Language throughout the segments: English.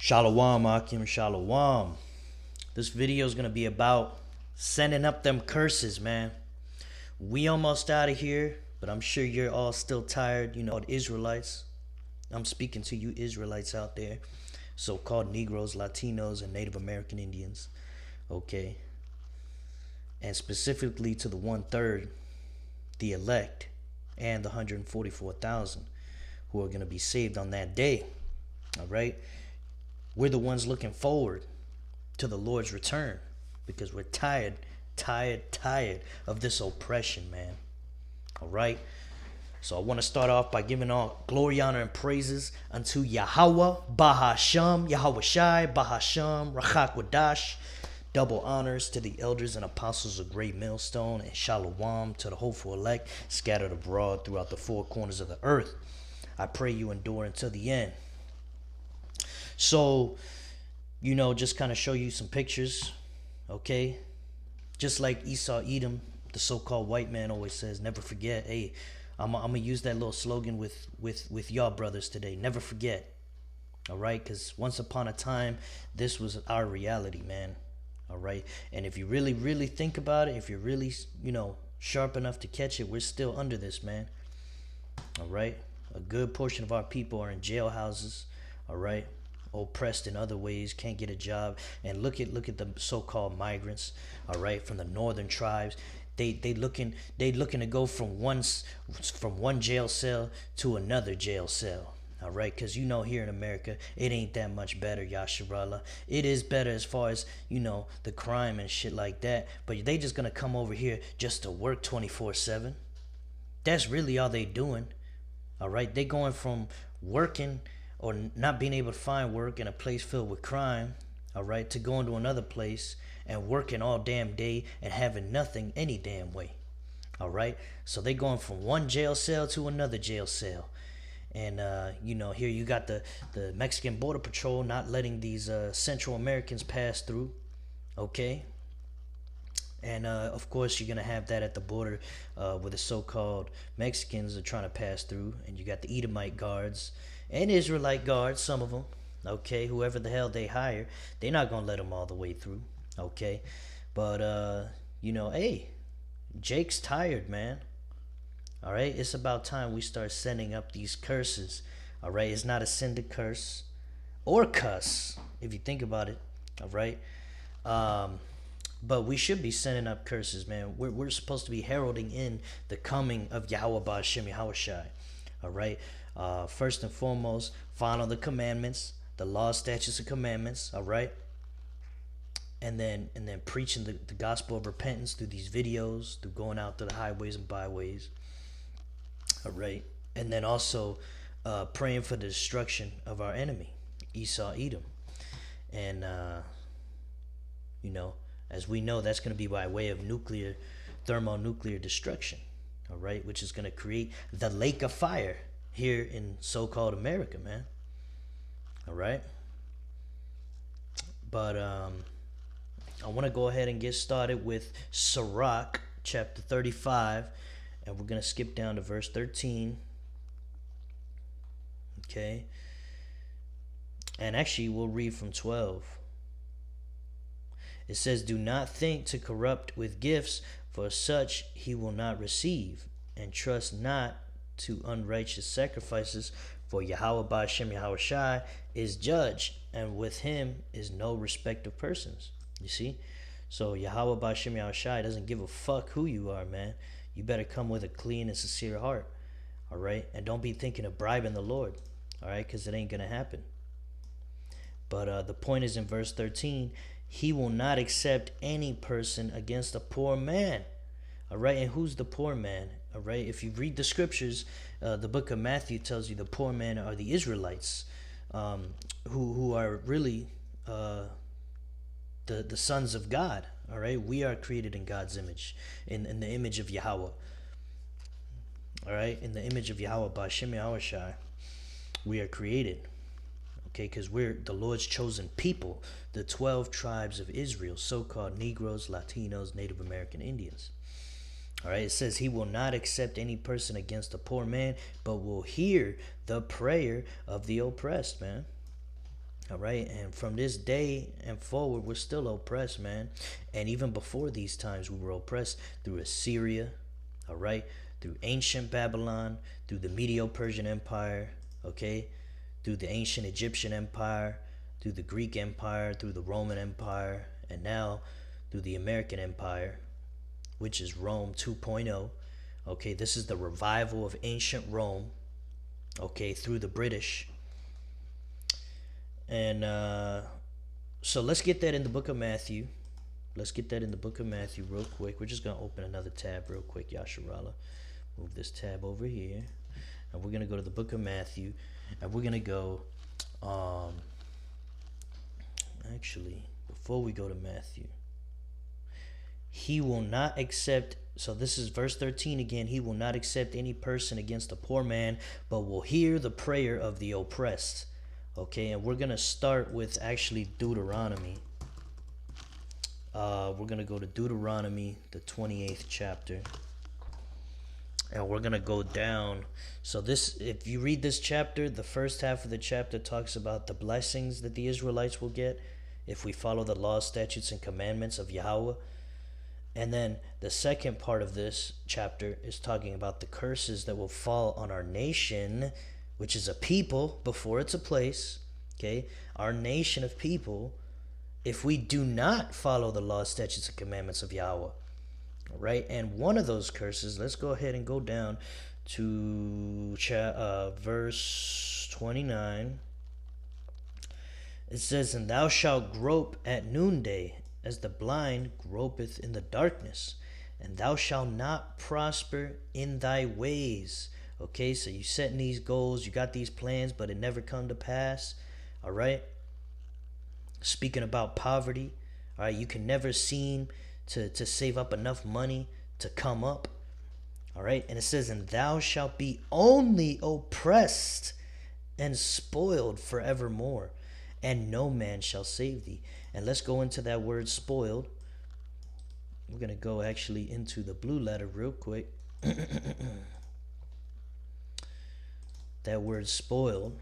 Shalom, Akim, shalom. This video is going to be about sending up them curses, man. We almost out of here, but I'm sure you're all still tired, Israelites. I'm speaking to you Israelites out there, so-called Negroes, Latinos, and Native American Indians, okay? And specifically to the 1/3, the elect, and the 144,000 who are going to be saved on that day, all right? We're the ones looking forward to the Lord's return because we're tired of this oppression, man. All right. So I want to start off by giving all glory, honor, and praises unto Yahweh, Bahasham, Yahweh Shai, Bahasham, Rachak Wadash. Double honors to the elders and apostles of Great Millstone, and Shalom to the hopeful elect scattered abroad throughout the four corners of the earth. I pray you endure until the end. So, just kind of show you some pictures, okay? Just like Esau Edom, the so-called white man always says, never forget. Hey, I'm gonna use that little slogan with y'all brothers today. Never forget, all right? Because once upon a time, this was our reality, man, all right? And if you really, really think about it, if you're really, sharp enough to catch it, we're still under this, man, all right? A good portion of our people are in jailhouses, all right? Oppressed in other ways, can't get a job. And look at the so-called migrants, all right, from the northern tribes. They looking to go from one jail cell to another jail cell, all right? Because here in America, it ain't that much better, Yasharallah. It is better as far as the crime and shit like that, but they just gonna come over here just to work 24/7. That's really all they doing, all right? They going from working or not being able to find work in a place filled with crime, all right, to going to another place and working all damn day and having nothing any damn way, all right? So they going from one jail cell to another jail cell. And, here you got the Mexican Border Patrol not letting these Central Americans pass through, okay? And, of course, you're going to have that at the border where the so-called Mexicans are trying to pass through. And you got the Edomite guards and Israelite guards, some of them, okay? Whoever the hell they hire, they're not going to let them all the way through, okay? But, hey, Jake's tired, man. All right? It's about time we start sending up these curses, all right? It's not a sin to curse or cuss, if you think about it, all right? But we should be sending up curses, man. We're supposed to be heralding in the coming of Yahweh Ba'ashem Yahweh Shai. All right. First and foremost, follow the commandments, the law, statutes, and commandments. All right. And then preaching the gospel of repentance through these videos, through going out to the highways and byways. All right. And then also praying for the destruction of our enemy, Esau Edom. And as we know, that's going to be by way of thermonuclear destruction, all right, which is going to create the lake of fire here in so-called America, man, all right? But I want to go ahead and get started with Sirach, chapter 35, and we're going to skip down to verse 13, okay? And actually, we'll read from 12. It says, do not think to corrupt with gifts, for such he will not receive, and trust not to unrighteous sacrifices, for Yahweh Ba'ashem Yahweh Shai is judge, and with him is no respect of persons. You see? So Yahweh Ba'ashem Yahweh Shai doesn't give a fuck who you are, man. You better come with a clean and sincere heart, all right? And don't be thinking of bribing the Lord, all right? Because it ain't going to happen. But the point is in verse 13, he will not accept any person against a poor man. All right. And who's the poor man? All right. If you read the scriptures, the book of Matthew tells you the poor men are the Israelites, who are really the sons of God. All right. We are created in God's image, in the image of Yahweh. All right. In the image of Yahweh, Ba'ashem Yahweh Shai, we are created. Okay, because we're the Lord's chosen people, the 12 tribes of Israel, so-called Negroes, Latinos, Native American Indians. All right, it says he will not accept any person against a poor man, but will hear the prayer of the oppressed, man. All right. And from this day and forward, we're still oppressed, man. And even before these times, we were oppressed through Assyria, all right, through ancient Babylon, through the Medo-Persian Empire, okay, through the ancient Egyptian Empire, through the Greek Empire, through the Roman Empire, and now through the American Empire, which is Rome 2.0. Okay, this is the revival of ancient Rome, okay, through the British. And so let's get that in the book of Matthew. Let's get that in the book of Matthew real quick. We're just going to open another tab real quick, Yasharala. Move this tab over here. And we're going to go to the book of Matthew. And we're going to go, actually, before we go to Matthew, he will not accept, so this is verse 13 again, he will not accept any person against a poor man, but will hear the prayer of the oppressed. Okay, and we're going to start with actually Deuteronomy. We're going to go to Deuteronomy, the 28th chapter. And we're going to go down. So this, if you read this chapter, the first half of the chapter talks about the blessings that the Israelites will get if we follow the laws, statutes, and commandments of Yahweh. And then the second part of this chapter is talking about the curses that will fall on our nation, which is a people before it's a place, okay? Our nation of people, if we do not follow the law, statutes, and commandments of Yahweh, all right? And one of those curses, let's go ahead and go down to verse 29. It says, "And thou shalt grope at noonday, as the blind gropeth in the darkness, and thou shalt not prosper in thy ways." Okay, so you setting these goals, you got these plans, but it never come to pass. All right. Speaking about poverty, all right, you can never seem to save up enough money to come up. All right, and it says, "And thou shalt be only oppressed and spoiled forevermore, and no man shall save thee." And let's go into that word spoiled. We're going to go actually into the blue letter real quick. That word spoiled,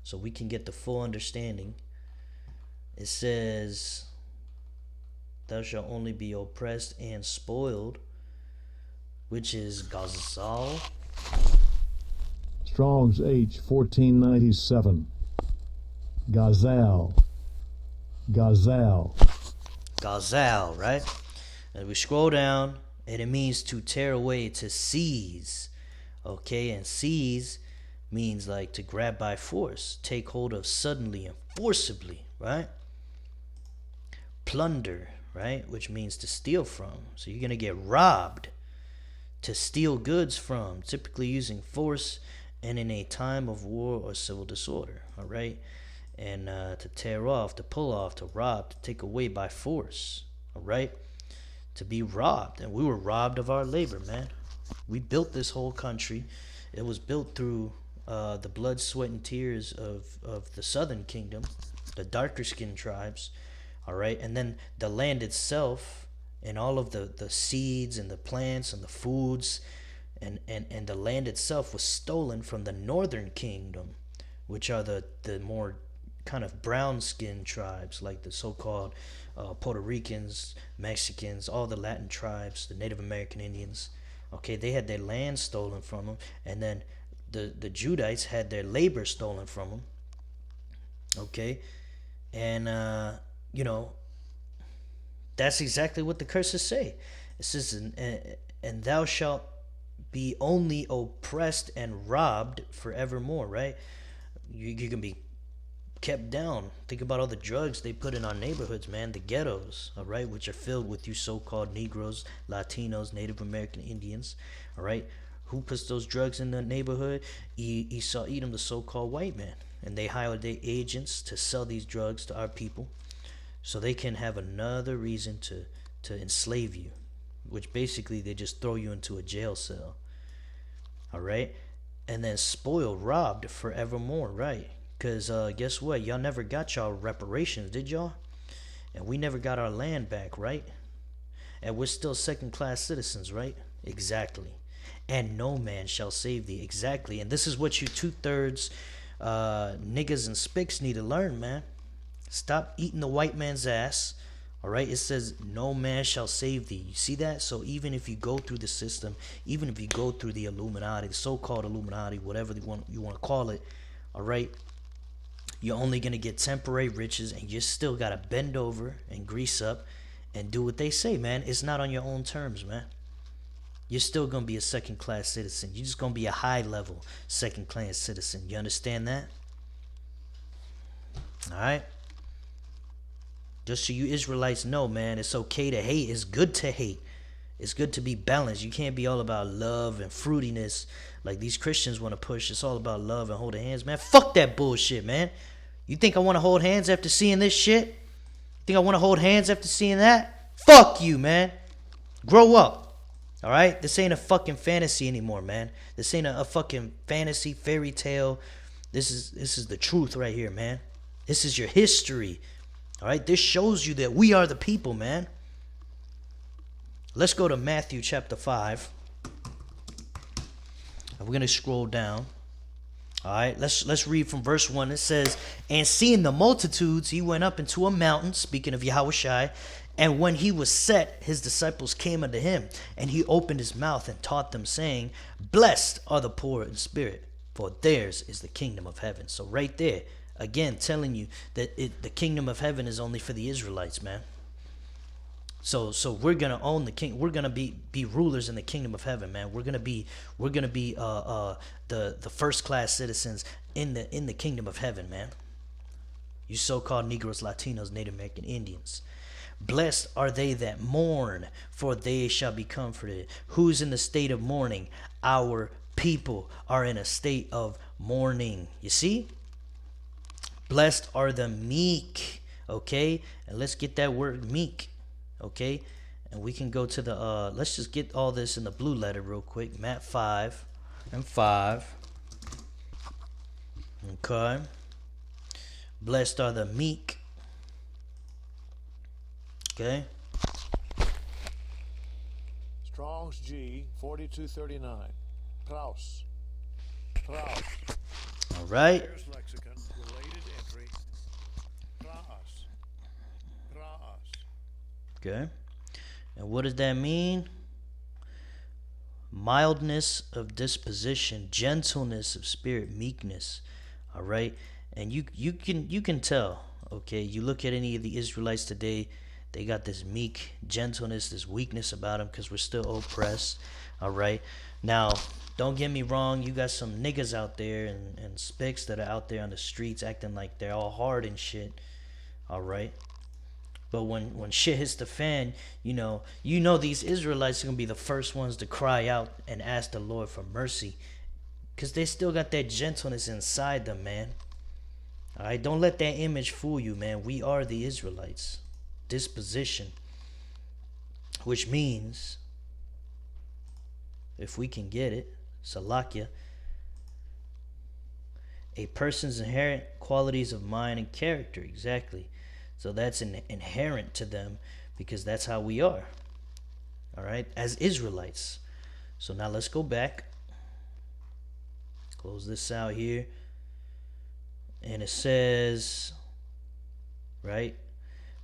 so we can get the full understanding. It says, "Thou shalt only be oppressed and spoiled," which is gazal. Strong's H 1497. Gazal. Gazal. Gazal, right? And we scroll down, and it means to tear away, to seize. Okay, and seize means like to grab by force, take hold of suddenly and forcibly, right? Plunder, right, which means to steal from. So you're going to get robbed, to steal goods from, typically using force and in a time of war or civil disorder, all right? And to tear off, to pull off, to rob, to take away by force, all right? To be robbed. And we were robbed of our labor, man. We built this whole country. It was built through the blood, sweat, and tears of the southern kingdom, the darker skinned tribes, all right? And then the land itself and all of the seeds and the plants and the foods and the land itself was stolen from the northern kingdom, which are the more kind of brown skinned tribes, like the so-called Puerto Ricans, Mexicans, all the Latin tribes, the Native American Indians. Okay, they had their land stolen from them, and then the Judites had their labor stolen from them. Okay, and that's exactly what the curses say. It says, and thou shalt be only oppressed and robbed forevermore, right? You can be kept down. Think about all the drugs they put in our neighborhoods, man, the ghettos, all right, which are filled with you so-called Negroes, Latinos, Native American Indians, all right? Who puts those drugs in the neighborhood? Esau Edom, the so-called white man. And they hire their agents to sell these drugs to our people so they can have another reason to enslave you, which basically they just throw you into a jail cell, all right? And then spoiled, robbed forevermore, right? Because guess what? Y'all never got y'all reparations, did y'all? And we never got our land back, right? And we're still second-class citizens, right? Exactly. And no man shall save thee. Exactly. And this is what you 2/3 niggas and spics need to learn, man. Stop eating the white man's ass. All right, it says no man shall save thee. You see that? So even if you go through the system, even if you go through the Illuminati, the so-called Illuminati, whatever you want to call it, all right, you're only going to get temporary riches, and you still got to bend over and grease up and do what they say, man. It's not on your own terms, man. You're still going to be a second-class citizen. You're just going to be a high-level second-class citizen. You understand that? All right? Just so you Israelites know, man, it's okay to hate. It's good to hate. It's good to be balanced. You can't be all about love and fruitiness like these Christians want to push. It's all about love and holding hands, man. Fuck that bullshit, man. You think I want to hold hands after seeing this shit? You think I want to hold hands after seeing that? Fuck you, man. Grow up. All right? This ain't a fucking fantasy anymore, man. This ain't a fucking fantasy fairy tale. This is the truth right here, man. This is your history. All right? This shows you that we are the people, man. Let's go to Matthew chapter 5. We're going to scroll down. All right, let's read from verse 1. It says, "And seeing the multitudes, he went up into a mountain," speaking of Yahushua, "and when he was set, his disciples came unto him, and he opened his mouth and taught them, saying, Blessed are the poor in spirit, for theirs is the kingdom of heaven." So right there, again, telling you that the kingdom of heaven is only for the Israelites, man. So we're gonna own the king. We're gonna be rulers in the kingdom of heaven, man. We're gonna be the first class citizens in the kingdom of heaven, man. You so-called Negroes, Latinos, Native American Indians. "Blessed are they that mourn, for they shall be comforted." Who's in the state of mourning? Our people are in a state of mourning. You see? "Blessed are the meek." Okay, and let's get that word meek. Okay, and we can go to the let's just get all this in the blue letter real quick. Matt 5 and 5. Okay. "Blessed are the meek." Okay. Strong's G 4239. Praus. Praus. All right. Ayres lexicon. Related entry. Praus. Praus. Okay. And what does that mean? Mildness of disposition, gentleness of spirit, meekness. All right. And you can tell. Okay. You look at any of the Israelites today, they got this meek gentleness, this weakness about them because we're still oppressed. All right. Now, don't get me wrong. You got some niggas out there and spics that are out there on the streets acting like they're all hard and shit. All right. But when shit hits the fan, you know these Israelites are going to be the first ones to cry out and ask the Lord for mercy. Because they still got that gentleness inside them, man. All right, don't let that image fool you, man. We are the Israelites. Disposition. Which means, if we can get it, Salakia, a person's inherent qualities of mind and character. Exactly. So that's inherent to them because that's how we are. All right, as Israelites. So now let's go back. Close this out here. And it says, right?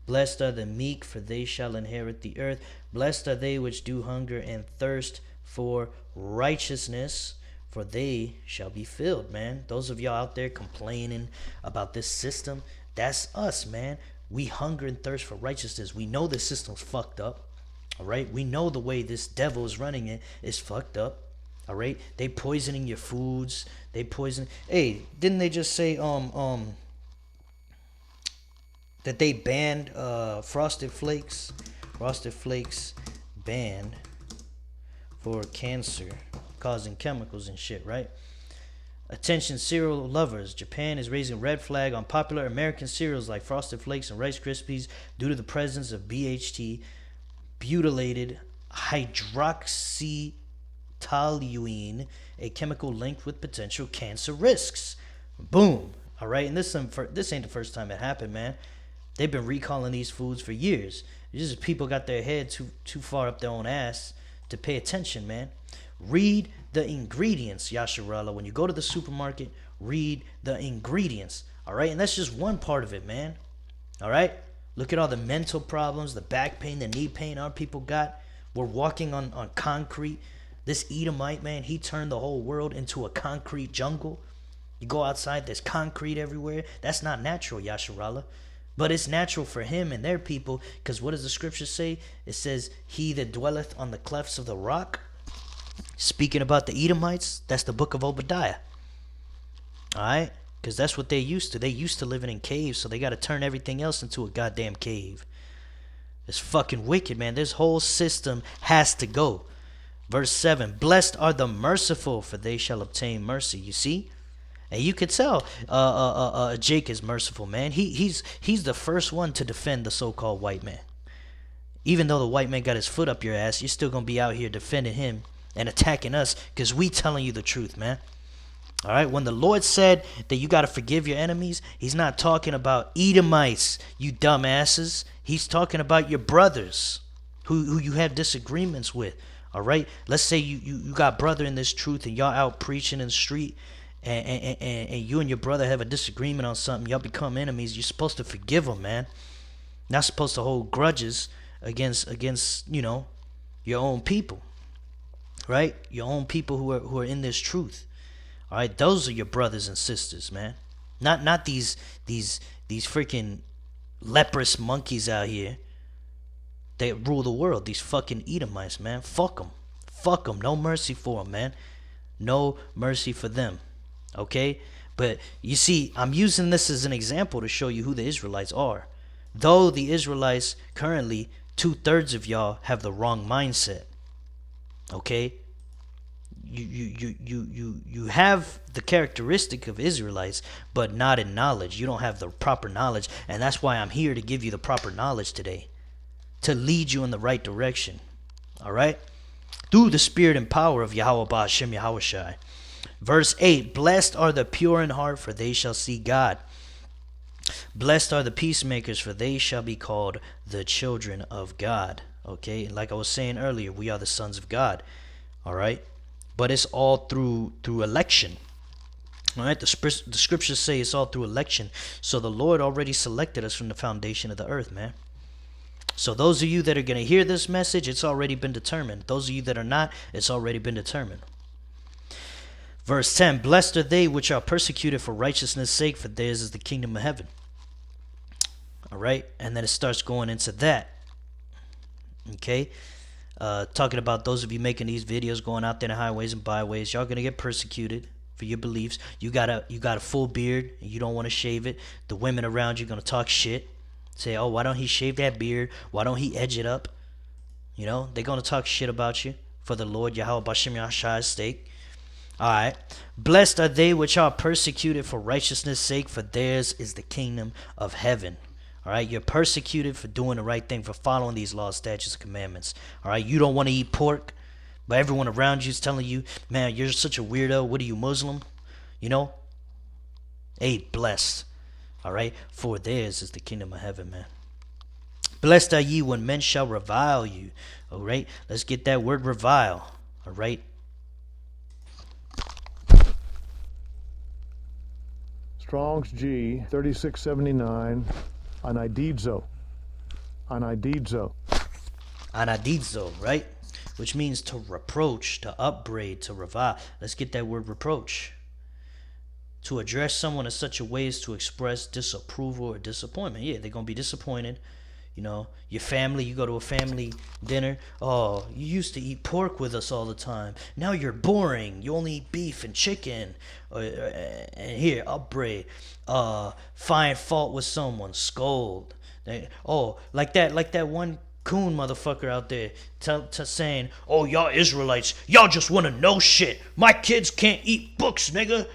"Blessed are the meek, for they shall inherit the earth. Blessed are they which do hunger and thirst for righteousness, for they shall be filled," man. Those of y'all out there complaining about this system, that's us, man. We hunger and thirst for righteousness. We know the system's fucked up. All right. We know the way this devil is running it is fucked up. All right. They poisoning your foods. They poison. Hey, didn't they just say that they banned Frosted Flakes? Frosted Flakes banned for cancer causing chemicals and shit, right? "Attention cereal lovers. Japan is raising red flag on popular American cereals like Frosted Flakes and Rice Krispies due to the presence of BHT, butylated hydroxytoluene, a chemical linked with potential cancer risks." Boom. All right. And this ain't the first time it happened, man. They've been recalling these foods for years. It's just people got their head too far up their own ass to pay attention, man. Read the ingredients, Yasharallah. When you go to the supermarket, read the ingredients. All right. And that's just one part of it, man. All right. Look at all the mental problems, the back pain, the knee pain our people got. We're walking on concrete. This Edomite, man, he turned the whole world into a concrete jungle. You go outside, there's concrete everywhere. That's not natural, Yasharallah. But it's natural for him and their people, because what does the scripture say? It says, he that dwelleth on the clefts of the rock. Speaking about the Edomites, that's the book of Obadiah. All right? Because that's what they used to. They used to living in caves, so they got to turn everything else into a goddamn cave. It's fucking wicked, man. This whole system has to go. Verse 7, blessed are the merciful, for they shall obtain mercy. You see? And you could tell Jake is merciful, man. He's the first one to defend the so-called white man. Even though the white man got his foot up your ass, you're still going to be out here defending him and attacking us because we telling you the truth, man. All right, when the Lord said that you got to forgive your enemies, he's not talking about Edomites, you dumbasses. He's talking about your brothers who you have disagreements with. All right, let's say you got brother in this truth and y'all out preaching in the street. And you and your brother have a disagreement on something, y'all become enemies. You're supposed to forgive them, man. Not supposed to hold grudges against you know, your own people, right? Your own people who are in this truth. All right, those are your brothers and sisters, man. Not these freaking leprous monkeys out here that rule the world. These fucking Edomites, man. Fuck them. No mercy for them, man. No mercy for them. Okay, but you see, I'm using this as an example to show you who the Israelites are. Though the Israelites currently, 2/3 of y'all have the wrong mindset. Okay, you have the characteristic of Israelites, but not in knowledge. You don't have the proper knowledge, and that's why I'm here to give you the proper knowledge today, to lead you in the right direction. All right, through the spirit and power of Yahweh Ba'ashem Yahushai. Verse 8, blessed are the pure in heart, for they shall see God. Blessed are the peacemakers, for they shall be called the children of God. Okay, like I was saying earlier, we are the sons of God. All right, but it's all through election. All right, the scriptures say it's all through election. So the Lord already selected us from the foundation of the earth, man. So those of you that are going to hear this message, it's already been determined. Those of you that are not, it's already been determined. Verse 10, blessed are they which are persecuted for righteousness' sake, for theirs is the kingdom of heaven. All right, and then it starts going into that. Okay, talking about those of you making these videos, going out there in the highways and byways, y'all gonna get persecuted for your beliefs. You got a full beard and you don't want to shave it. The women around you gonna talk shit, say, oh, why don't he shave that beard? Why don't he edge it up? You know, they're gonna talk shit about you for the Lord Yahweh B'Shem Yahshai's sake. All right, blessed are they which are persecuted for righteousness' sake, for theirs is the kingdom of heaven. All right, you're persecuted for doing the right thing, for following these laws, statutes, and commandments. All right, you don't want to eat pork, but everyone around you is telling you, man, you're such a weirdo. What are you, Muslim? You know? Hey, blessed. All right, for theirs is the kingdom of heaven, man. Blessed are ye when men shall revile you. All right, let's get that word revile. All right. Strong's G 3679. Anididzo. Anadidzo, right? Which means to reproach, to upbraid, to revile. Let's get that word reproach. To address someone in such a way as to express disapproval or disappointment. Yeah, they're going to be disappointed. You know, your family, you go to a family dinner. Oh, you used to eat pork with us all the time. Now you're boring. You only eat beef and chicken. And here, upbraid. Find fault with someone. Scold. Oh, like that one coon motherfucker out there saying, oh, y'all Israelites, y'all just want to know shit. My kids can't eat books, nigga.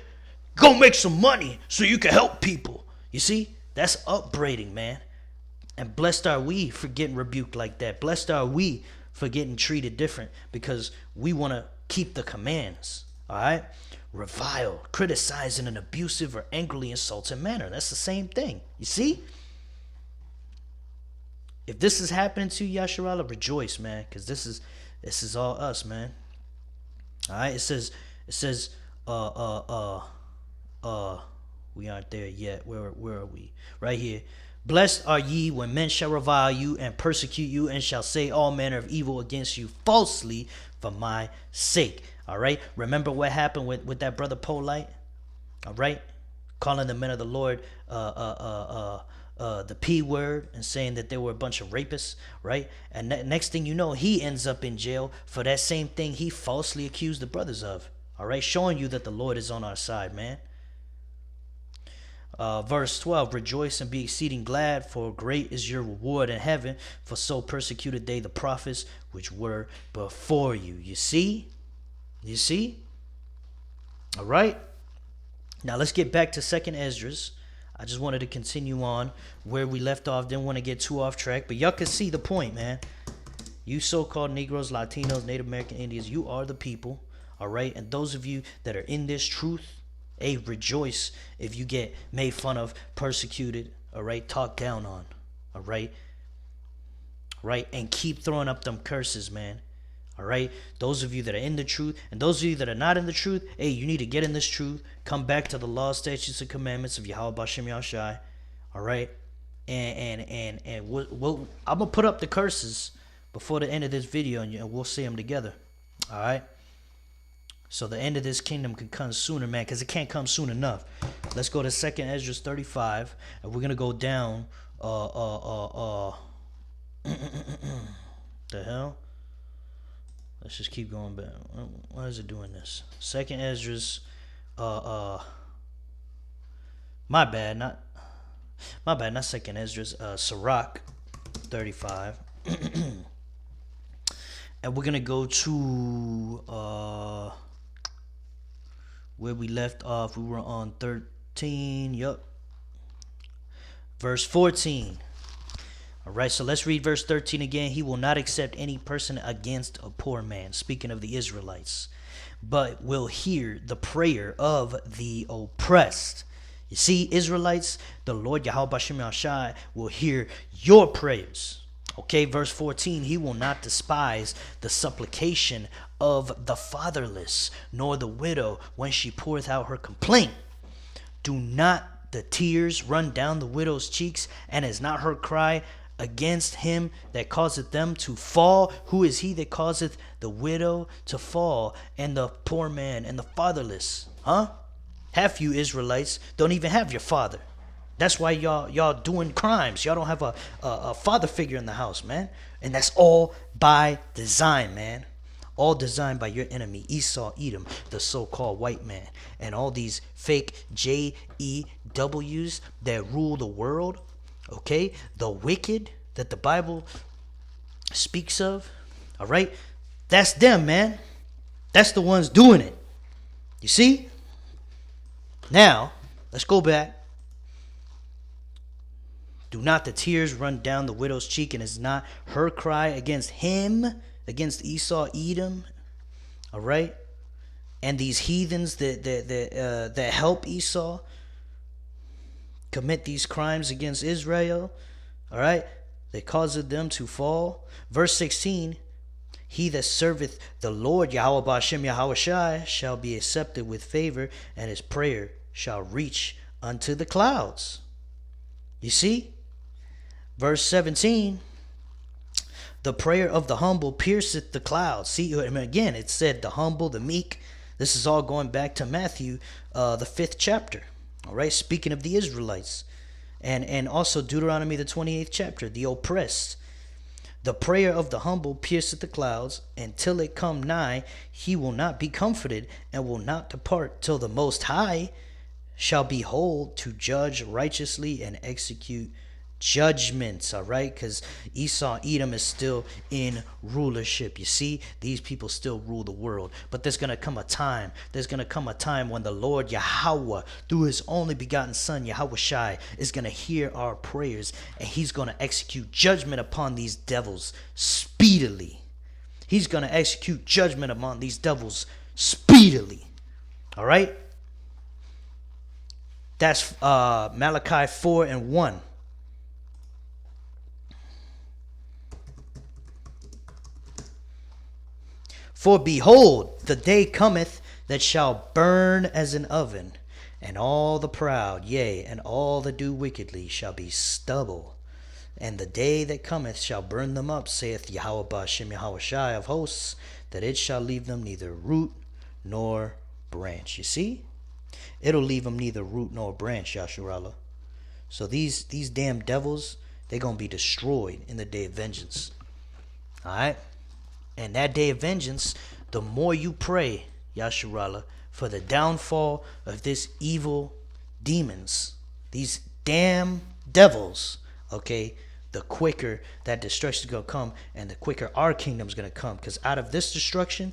Go make some money so you can help people. You see? That's upbraiding, man. And blessed are we for getting rebuked like that. Blessed are we for getting treated different because we want to keep the commands. All right? Revile, criticize in an abusive or angrily insulting manner. That's the same thing. You see? If this is happening to you, Yasharallah, rejoice, man, because this is all us, man. All right? It says We aren't there yet. Where are we? Right here. Blessed are ye when men shall revile you and persecute you and shall say all manner of evil against you falsely for my sake. All right. Remember what happened with that brother Polite? All right. Calling the men of the Lord the P word and saying that they were a bunch of rapists, right? And next thing you know, he ends up in jail for that same thing he falsely accused the brothers of. All right. Showing you that the Lord is on our side, man. Verse 12, rejoice and be exceeding glad, for great is your reward in heaven, for so persecuted they the prophets which were before you. You see? You see? All right. Now let's get back to 2nd Esdras. I just wanted to continue on where we left off. Didn't want to get too off track, but y'all can see the point, man. You so-called Negroes, Latinos, Native American Indians, you are the people. All right. And those of you that are in this truth, hey, rejoice if you get made fun of, persecuted, all right, talked down on, all right, right, and keep throwing up them curses, man, all right. Those of you that are in the truth and those of you that are not in the truth, hey, you need to get in this truth, come back to the law, statutes, and commandments of Yahweh Bashem Yahushai, all right, and we'll I'm gonna put up the curses before the end of this video, and we'll see them together, all right. So the end of this kingdom can come sooner, man, because it can't come soon enough. Let's go to 2nd Esdras 35, and we're gonna go down. The hell? Let's just keep going back. Why is it doing this? 2nd Esdras. My bad, not 2nd Esdras. Sirach 35. And we're gonna go to where we left off. We were on 13. Yup. Verse 14. All right, so let's read verse 13 again. He will not accept any person against a poor man, speaking of the Israelites, but will hear the prayer of the oppressed. You see, Israelites, the Lord Yahweh Bashem Yahushai will hear your prayers. Okay, verse 14, he will not despise the supplication of the fatherless, nor the widow when she poureth out her complaint. Do not the tears run down the widow's cheeks, and is not her cry against him that causeth them to fall? Who is he that causeth the widow to fall, and the poor man, and the fatherless? Huh? Half you Israelites don't even have your father. That's why y'all doing crimes. Y'all don't have a father figure in the house, man. And that's all by design, man. All designed by your enemy, Esau, Edom, the so-called white man. And all these fake JEWs that rule the world, okay? The wicked that the Bible speaks of, all right? That's them, man. That's the ones doing it. You see? Now, let's go back. Do not the tears run down the widow's cheek, and is not her cry against him, against Esau, Edom, all right? And these heathens that help Esau commit these crimes against Israel, all right? That caused them to fall. Verse 16, he that serveth the Lord Yahweh Bashem Yahushai shall be accepted with favor, and his prayer shall reach unto the clouds. You see? Verse 17, the prayer of the humble pierceth the clouds. See, again, it said the humble, the meek. This is all going back to Matthew, the 5th chapter. All right, speaking of the Israelites. And also Deuteronomy, the 28th chapter, the oppressed. The prayer of the humble pierceth the clouds, and till it come nigh, he will not be comforted, and will not depart till the Most High shall behold to judge righteously and execute judgments, all right? Because Esau, Edom is still in rulership. You see, these people still rule the world. But there's going to come a time. There's going to come a time when the Lord Yahweh, through his only begotten son, Yahweh Shai, is going to hear our prayers, and he's going to execute judgment upon these devils speedily. He's going to execute judgment upon these devils speedily. All right? That's Malachi 4:1. For behold, the day cometh that shall burn as an oven, And all the proud, yea, and all that do wickedly shall be stubble. And the day that cometh shall burn them up, saith Yahweh Ba'ashem Yahweh Shai of hosts, that it shall leave them neither root nor branch. You see? It'll leave them neither root nor branch, Yasharallah. So these damn devils, they're going to be destroyed in the day of vengeance. Alright? And that day of vengeance, the more you pray, Yasharallah, for the downfall of this evil demons, these damn devils, okay, the quicker that destruction is going to come, and the quicker our kingdom is going to come. Because out of this destruction,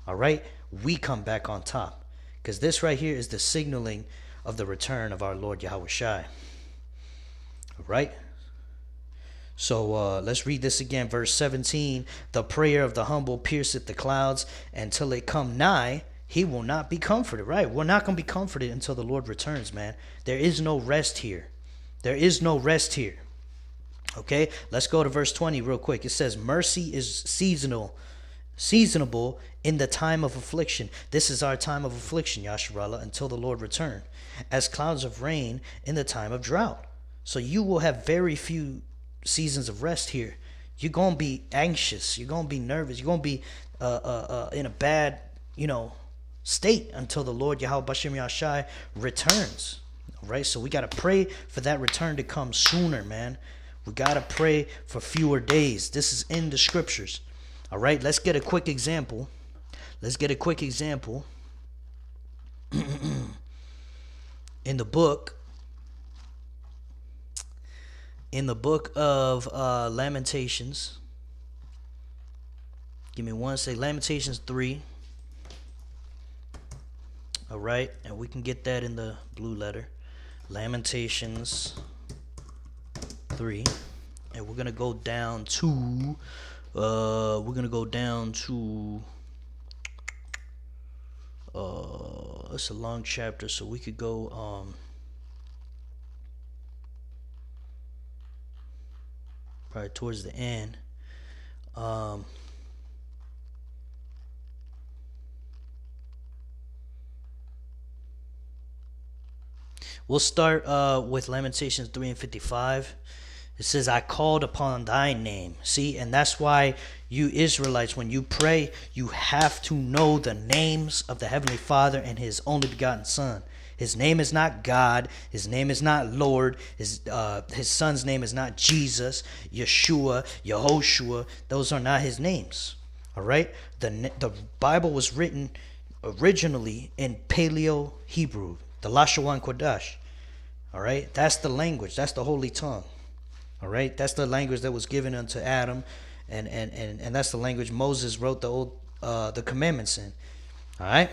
all right, we come back on top. Because this right here is the signaling of the return of our Lord Yahweh Shai. All right. So let's read this again. Verse 17. The prayer of the humble pierceth the clouds, until it come nigh, he will not be comforted. Right? We're not going to be comforted until the Lord returns, man. There is no rest here. There is no rest here. Okay, let's go to verse 20 real quick. It says, mercy is seasonable in the time of affliction. This is our time of affliction, Yasharallah, until the Lord return. As clouds of rain in the time of drought. So you will have very few seasons of rest here. You're going to be anxious. You're going to be nervous. You're going to be in a bad, state until the Lord Yahweh Ba'ashem Yahshai returns. All right, so we got to pray for that return to come sooner, man. We got to pray for fewer days. This is in the scriptures. All right, let's get a quick example. In the book of Lamentations. Give me one second. Lamentations 3. All right, and we can get that in the blue letter. Lamentations 3, and we're gonna go down to it's a long chapter, so we could go probably towards the end. We'll start with Lamentations 3 and 55. It says, I called upon thy name. See, and that's why you Israelites, when you pray, you have to know the names of the Heavenly Father and his only begotten Son. His name is not God. His name is not Lord. His Son's name is not Jesus, Yeshua, Yehoshua. Those are not his names. All right? The Bible was written originally in Paleo Hebrew, the Lashawan Kodash. All right? That's the language. That's the holy tongue. All right? That's the language that was given unto Adam, and that's the language Moses wrote the commandments in. All right?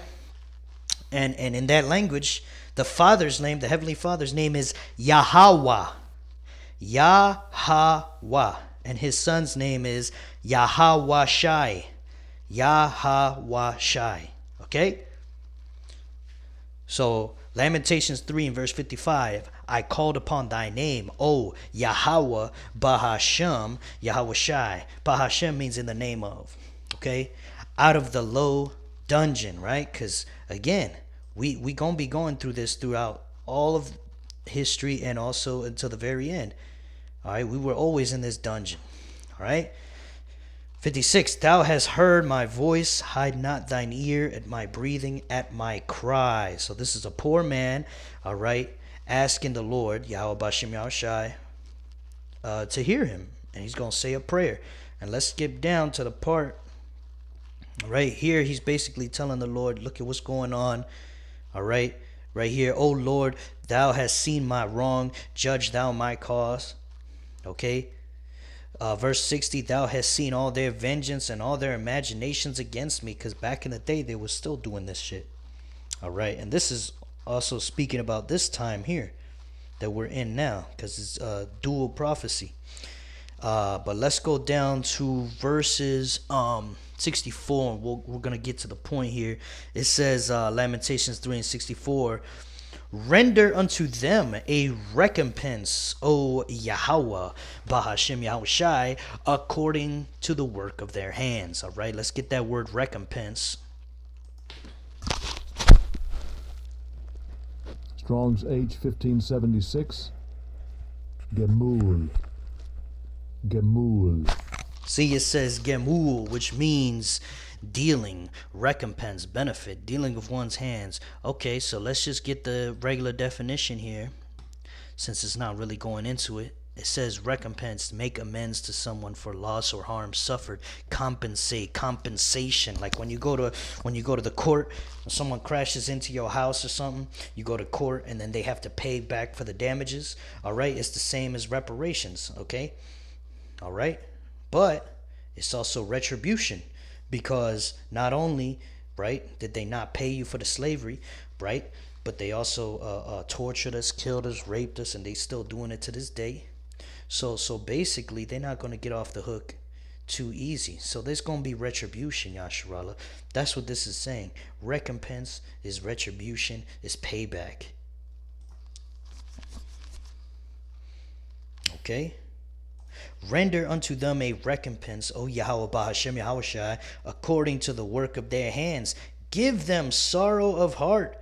And in that language, the Father's name, the Heavenly Father's name is Yahweh. Yahweh. And his Son's name is Yahweh Shai. Yahweh Shai. Okay? So, Lamentations 3 and verse 55. I called upon thy name, O Yahweh Bahashem Yahweh Shai. Bahashem means in the name of. Okay? Out of the low dungeon, right? Because, again, we going to be going through this throughout all of history and also until the very end. All right? We were always in this dungeon. All right? 56, thou hast heard my voice, hide not thine ear at my breathing, at my cry. So this is a poor man, all right, asking the Lord, Yahweh Ba'ashem Yahushai, to hear him. And he's going to say a prayer. And let's skip down to the part right here. He's basically telling the Lord, look at what's going on. All right, right here. O Lord, thou hast seen my wrong. Judge thou my cause. Okay. Verse 60, thou hast seen all their vengeance and all their imaginations against me. Because back in the day, they were still doing this shit. All right. And this is also speaking about this time here that we're in now. Because it's dual prophecy. But let's go down to verses 64. We're going to get to the point here. It says, Lamentations 3 and 64. Render unto them a recompense, O Yahweh, Bahashem Yahushai, according to the work of their hands. All right, let's get that word recompense. Strong's H 1576. Gemul. Gemul. See, it says gemul, which means dealing, recompense, benefit, dealing with one's hands. Okay, so let's just get the regular definition here, since it's not really going into it. It says recompense, make amends to someone for loss or harm suffered, compensate, compensation. Like when you go to the court, when someone crashes into your house or something, you go to court and then they have to pay back for the damages. All right, it's the same as reparations. Okay, all right, but it's also retribution, because not only, right, did they not pay you for the slavery, right, but they also tortured us, killed us, raped us, and they still doing it to this day. So basically, they're not going to get off the hook too easy. So there's going to be retribution, Yasharallah. That's what this is saying. Recompense is retribution, is payback. Okay? Render unto them a recompense, O Yahweh Bahashem Yahweh Shai, according to the work of their hands. Give them sorrow of heart,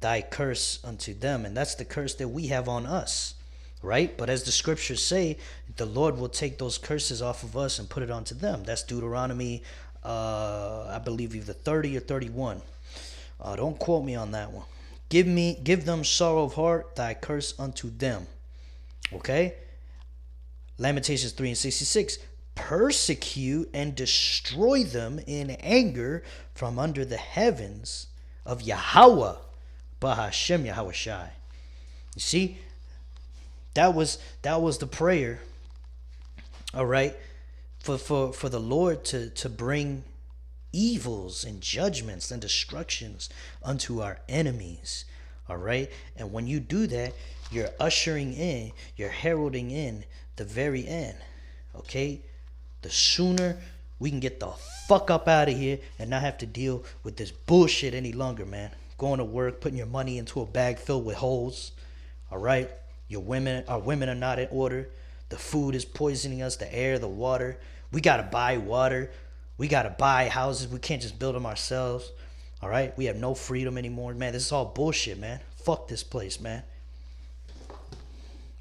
thy curse unto them. And that's the curse that we have on us. Right? But as the scriptures say, the Lord will take those curses off of us and put it onto them. That's Deuteronomy, I believe either 30 or 31. Don't quote me on that one. Give them sorrow of heart, thy curse unto them. Okay? Lamentations 3:66. Persecute and destroy them in anger from under the heavens of Yahweh, Bahashem Yahweh Shai. You see? That was the prayer, all right, for the Lord to bring evils and judgments and destructions unto our enemies, all right? And when you do that, you're ushering in, you're heralding in the very end, okay? The sooner we can get the fuck up out of here and not have to deal with this bullshit any longer, man. Going to work, putting your money into a bag filled with holes, all right? Our women are not in order. The food is poisoning us, the air, the water. We got to buy water. We got to buy houses. We can't just build them ourselves. All right? We have no freedom anymore. Man, this is all bullshit, man. Fuck this place, man.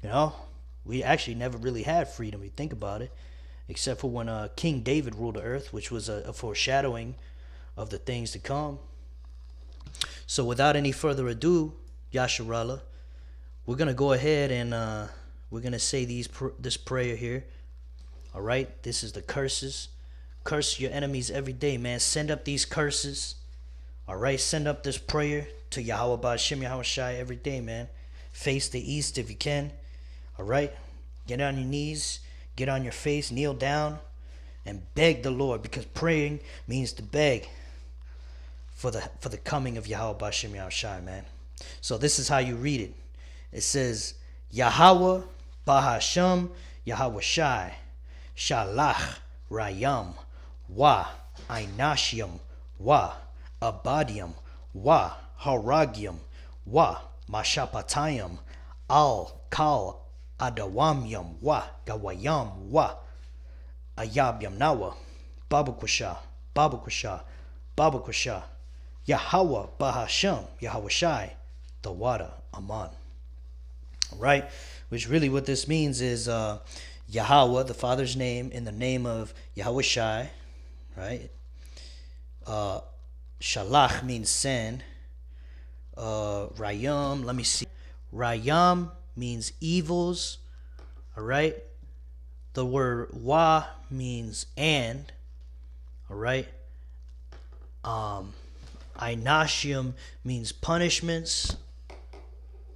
You know? We actually never really had freedom, if you think about it. Except for when King David ruled the earth, which was a foreshadowing of the things to come. So without any further ado, Yasharallah, we're going to go ahead and we're going to say this prayer here. All right? This is the curses. Curse your enemies every day, man. Send up these curses. All right? Send up this prayer to Yahweh Ba'ashem Yahweh Shai every day, man. Face the east if you can. All right? Get on your knees. Get on your face. Kneel down. And beg the Lord. Because praying means to beg for the coming of Yahweh Ba'ashem Yahweh Shai, man. So this is how you read it. It says, Yahweh Bahasham Yahweh Shai Shalach Rayam Wa Ainashiam Wa Abadiam Wa Haragiam Wa Mashapatayam Al Kal Adawamiam Wa Gawayam Wa Ayabyam Nawa Babakusha Babakusha Babakusha Yahweh Bahasham Yahweh Shai the water Aman. Right, which really what this means is Yahweh, the Father's name, in the name of Yahweh Shai, right? Shalach means send. Rayam, let me see. Rayam means evils, all right? The word wa means and, all right? Ainashium means punishments.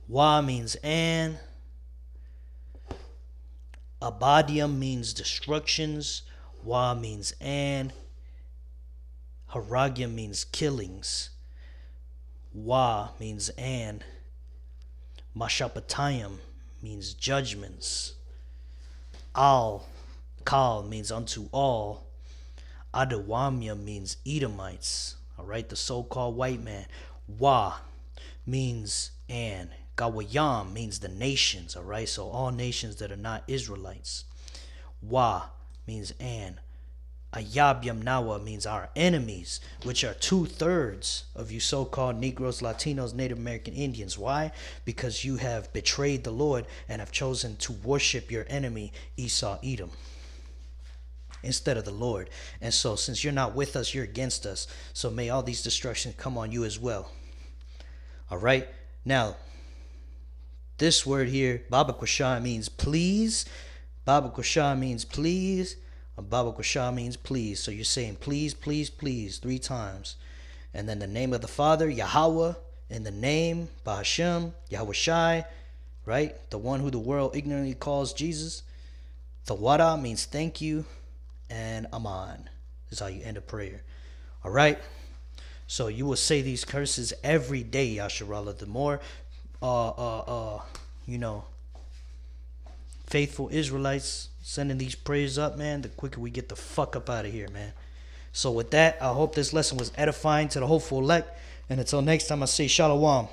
Wa means and. Abadium means destructions. Wa means and. Haragium means killings. Wa means and. Mashapatayim means judgments. Al Kal means unto all. Adawamia means Edomites. Alright, the so-called white man. Wa means and. Gawayam means the nations, all right? So all nations that are not Israelites. Wa means and. Ayab Yamnawa means our enemies, which are 2/3 of you so-called Negroes, Latinos, Native American Indians. Why? Because you have betrayed the Lord and have chosen to worship your enemy, Esau, Edom, instead of the Lord. And so since you're not with us, you're against us. So may all these destructions come on you as well. All right. Now, this word here, Baba Quasha, means please. Baba Quasha means please. Baba Quasha means please. So you're saying please, please, please 3 times. And then the name of the Father, Yahweh, and the name, Bahashem, Yahweh Shai, right? The one who the world ignorantly calls Jesus. The Wada means thank you. And Aman is how you end a prayer. All right? So you will say these curses every day, Yasharallah. The more, faithful Israelites sending these prayers up, man, the quicker we get the fuck up out of here, man. So with that, I hope this lesson was edifying to the hopeful elect. And until next time, I say shalom.